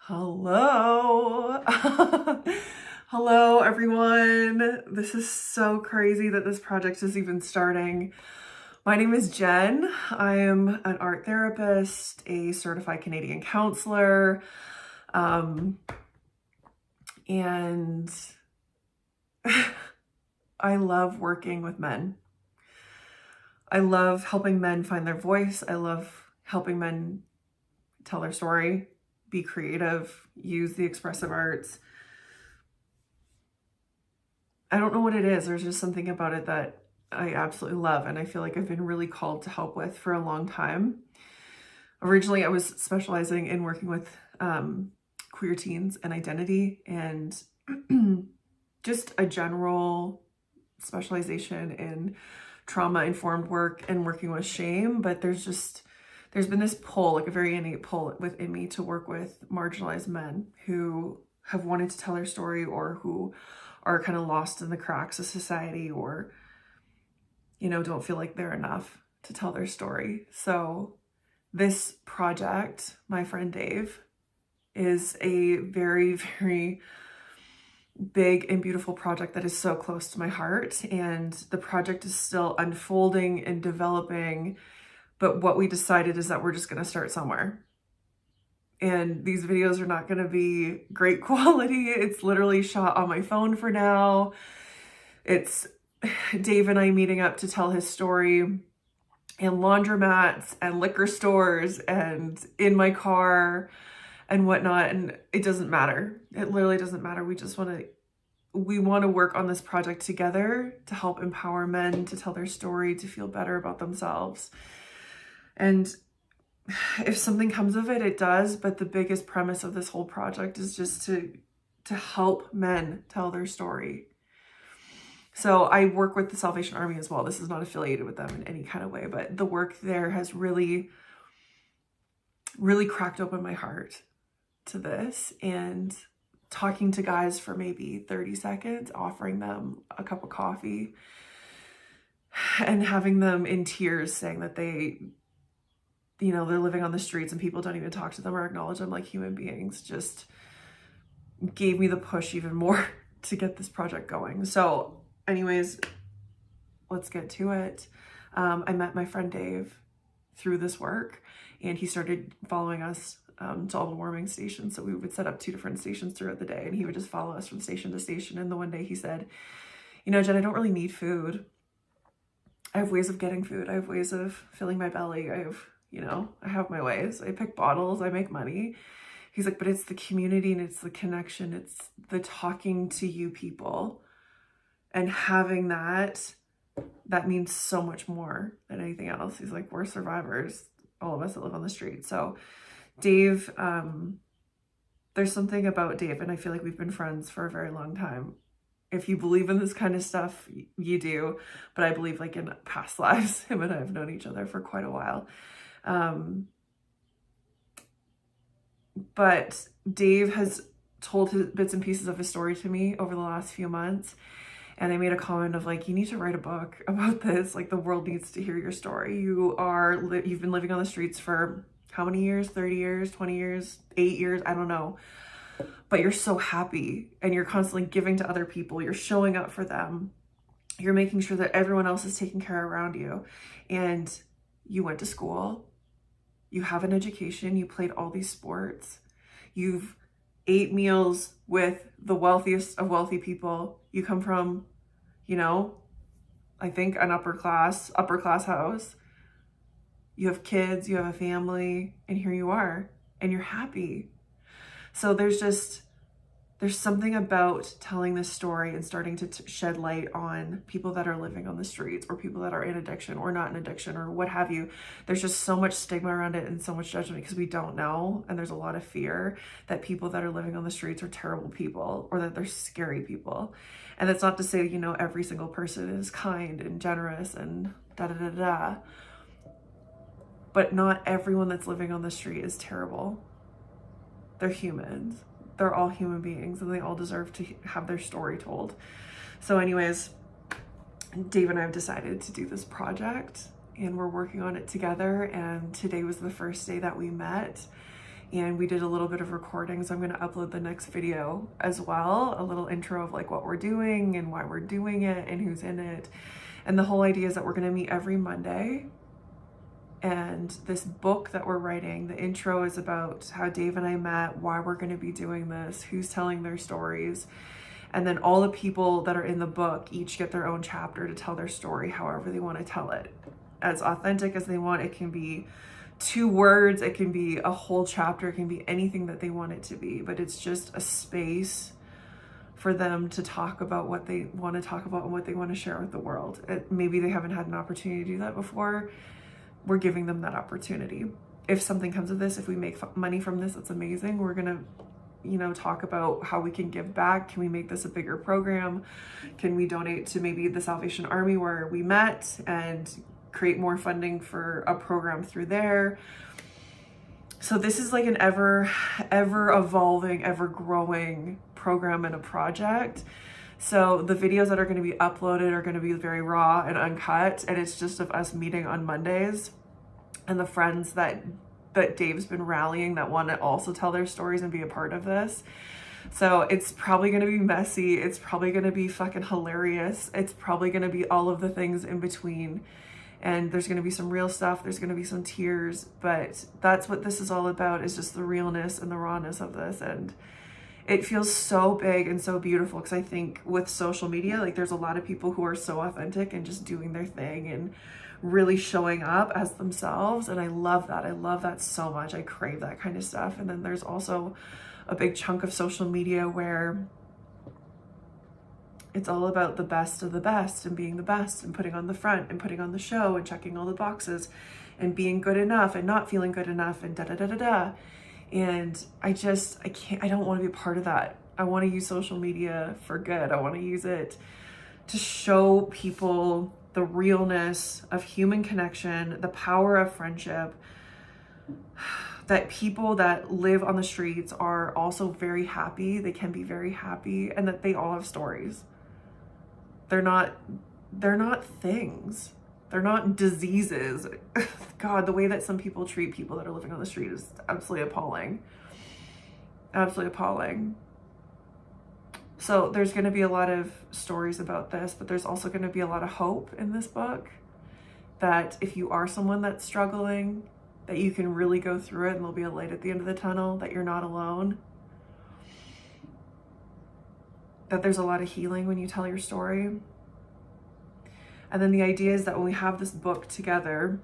Hello. Hello, everyone. This is so crazy that this project is even starting. My name is Jen. I am an art therapist, a certified Canadian counselor, and I love working with men. I love helping men find their voice. I love helping men tell their story, be creative, use the expressive arts. I don't know what it is. There's just something about it that I absolutely love, and I feel like I've been really called to help with for a long time. Originally, I was specializing in working with queer teens and identity, and just a general specialization in trauma-informed work and working with shame. But there's been this pull, like a very innate pull within me, to work with marginalized men who have wanted to tell their story, or who are kind of lost in the cracks of society, or, don't feel like they're enough to tell their story. So this project, my friend Dave, is a very, very big and beautiful project that is so close to my heart. And the project is still unfolding and developing. But what we decided is that we're just going to start somewhere. And these videos are not going to be great quality. It's literally shot on my phone for now. It's Dave and I meeting up to tell his story in laundromats and liquor stores and in my car and whatnot. And it doesn't matter. It literally doesn't matter. We want to work on this project together to help empower men to tell their story, to feel better about themselves. And if something comes of it, it does. But the biggest premise of this whole project is just to help men tell their story. So I work with the Salvation Army as well. This is not affiliated with them in any kind of way, but the work there has really, really cracked open my heart to this. And talking to guys for maybe 30 seconds, offering them a cup of coffee, and having them in tears saying that they're living on the streets and people don't even talk to them or acknowledge them like human beings, just gave me the push even more to get this project going. So anyways, let's get to it. I met my friend Dave through this work, and he started following us to all the warming stations. So we would set up 2 different stations throughout the day, and he would just follow us from station to station. And the one day he said, Jen, I don't really need food. I have ways of getting food. I have ways of filling my belly. I have my ways. I pick bottles. I make money. He's like, but it's the community and it's the connection. It's the talking to you people. And having that means so much more than anything else. He's like, we're survivors, all of us that live on the street. So Dave, there's something about Dave, and I feel like we've been friends for a very long time. If you believe in this kind of stuff, you do. But I believe, like, in past lives, him and I have known each other for quite a while. But Dave has told his bits and pieces of his story to me over the last few months. And I made a comment of, like, you need to write a book about this. Like, the world needs to hear your story. You've been living on the streets for how many years? 30 years, 20 years, 8 years? I don't know. But you're so happy, and you're constantly giving to other people. You're showing up for them. You're making sure that everyone else is taken care of around you. And you went to school. You have an education. You played all these sports. You've ate meals with the wealthiest of wealthy people. You come from, I think an upper class house. You have kids, you have a family, and here you are, and you're happy. So there's something about telling this story and starting to shed light on people that are living on the streets, or people that are in addiction or not in addiction, or what have you. There's just so much stigma around it and so much judgment because we don't know. And there's a lot of fear that people that are living on the streets are terrible people, or that they're scary people. And that's not to say, every single person is kind and generous and da-da-da-da. But not everyone that's living on the street is terrible. They're humans. They're all human beings, and they all deserve to have their story told. So anyways, Dave and I have decided to do this project, and we're working on it together. And today was the first day that we met. and we did a little bit of recording, so I'm going to upload the next video as well, a little intro of like what we're doing and why we're doing it and who's in it. And the whole idea is that we're going to meet every Monday. And this book that we're writing, the intro is about how Dave and I met, why we're going to be doing this, who's telling their stories. And then all the people that are in the book each get their own chapter to tell their story however they want to tell it. As authentic as they want. It can be 2 words, it can be a whole chapter, it can be anything that they want it to be, but it's just a space for them to talk about what they want to talk about and what they want to share with the world. Maybe they haven't had an opportunity to do that before. We're giving them that opportunity. If something comes of this, if we make money from this, that's amazing. We're gonna, you know, talk about how we can give back. Can we make this a bigger program? Can we donate to maybe the Salvation Army where we met and create more funding for a program through there? So this is like an ever evolving, ever growing program and a project. So the videos that are going to be uploaded are going to be very raw and uncut, and it's just of us meeting on Mondays and the friends that Dave's been rallying that want to also tell their stories and be a part of this. So it's probably going to be messy. It's probably going to be fucking hilarious. It's probably going to be all of the things in between. And there's going to be some real stuff. There's going to be some tears, but that's what this is all about, is just the realness and the rawness of this. And it feels so big and so beautiful, because I think with social media, like there's a lot of people who are so authentic and just doing their thing and really showing up as themselves. And I love that. I love that so much. I crave that kind of stuff. And then there's also a big chunk of social media where it's all about the best of the best and being the best and putting on the front and putting on the show and checking all the boxes and being good enough and not feeling good enough and da-da-da-da-da. And I don't want to be a part of that. I want to use social media for good. I want to use it to show people the realness of human connection, the power of friendship, that people that live on the streets are also very happy. They can be very happy, and that they all have stories. They're not things. They're not diseases. God, the way that some people treat people that are living on the street is absolutely appalling. Absolutely appalling. So there's going to be a lot of stories about this, but there's also going to be a lot of hope in this book, that if you are someone that's struggling, that you can really go through it and there'll be a light at the end of the tunnel, that you're not alone, that there's a lot of healing when you tell your story. And then the idea is that when we have this book together,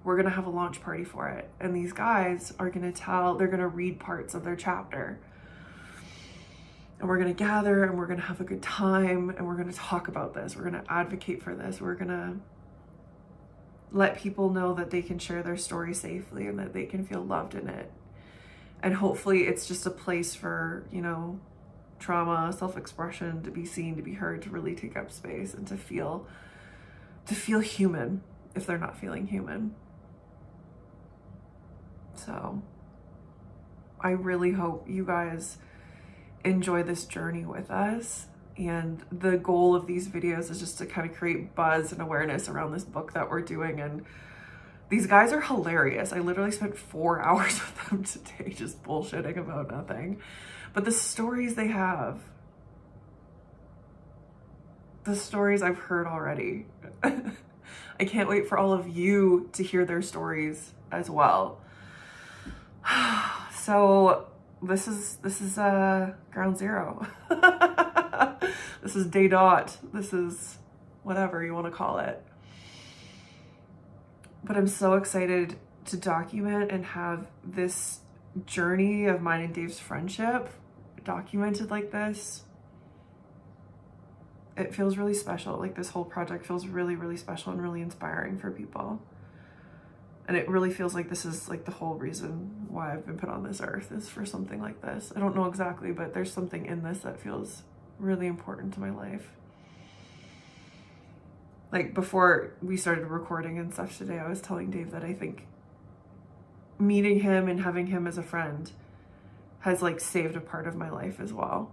we're going to have a launch party for it. And these guys are going to they're going to read parts of their chapter. And we're going to gather and we're going to have a good time and we're going to talk about this. We're going to advocate for this. We're going to let people know that they can share their story safely and that they can feel loved in it. And hopefully it's just a place for, you know, trauma, self-expression, to be seen, to be heard, to really take up space and to feel human if they're not feeling human. So I really hope you guys enjoy this journey with us. And the goal of these videos is just to kind of create buzz and awareness around this book that we're doing. And these guys are hilarious. I literally spent 4 hours with them today just bullshitting about nothing. But the stories they have, the stories I've heard already. I can't wait for all of you to hear their stories as well. So this is ground zero. This is day dot. This is whatever you want to call it. But I'm so excited to document and have this journey of mine and Dave's friendship documented like this. It feels really special. Like this whole project feels really, really special and really inspiring for people. And it really feels like this is like the whole reason why I've been put on this earth, is for something like this. I don't know exactly, but there's something in this that feels really important to my life. Like before we started recording and stuff today, I was telling Dave that I think meeting him and having him as a friend has like saved a part of my life as well.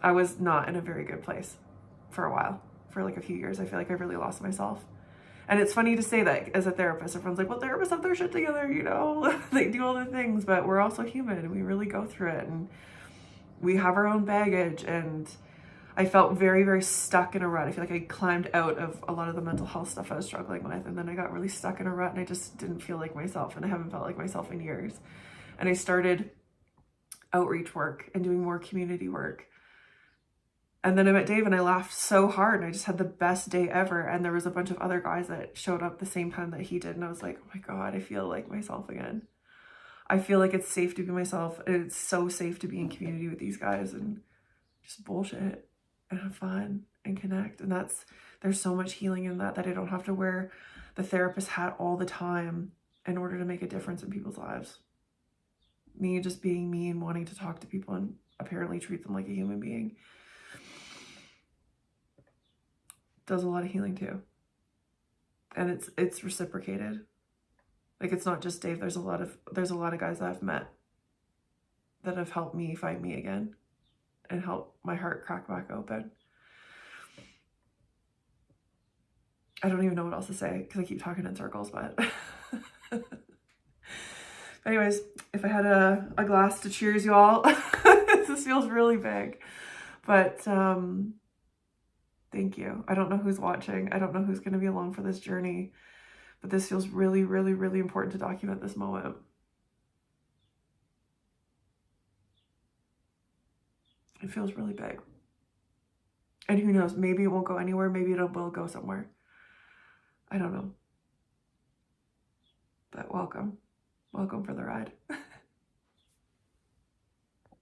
I was not in a very good place for a while, for like a few years. I feel like I really lost myself. And it's funny to say that as a therapist. Everyone's like, well, therapists have their shit together, you know, they do all the things, but we're also human and we really go through it and we have our own baggage. And I felt very, very stuck in a rut. I feel like I climbed out of a lot of the mental health stuff I was struggling with. And then I got really stuck in a rut and I just didn't feel like myself. And I haven't felt like myself in years. And I started outreach work and doing more community work. And then I met Dave and I laughed so hard and I just had the best day ever. And there was a bunch of other guys that showed up the same time that he did. And I was like, oh my God, I feel like myself again. I feel like it's safe to be myself. And it's so safe to be in community with these guys and just bullshit and have fun and connect. And there's so much healing in that I don't have to wear the therapist hat all the time in order to make a difference in people's lives. Me just being me and wanting to talk to people and apparently treat them like a human being does a lot of healing too. And it's reciprocated. Like, it's not just Dave. There's a lot of guys that I've met that have helped me find me again and help my heart crack back open. I don't even know what else to say because I keep talking in circles, but anyways, if I had a glass to cheers you all, this feels really big, but thank you. I don't know who's watching. I don't know who's going to be along for this journey, but this feels really, really, really important to document this moment. It feels really big. And who knows, maybe it won't go anywhere. Maybe it will go somewhere. I don't know. But welcome. Welcome for the ride.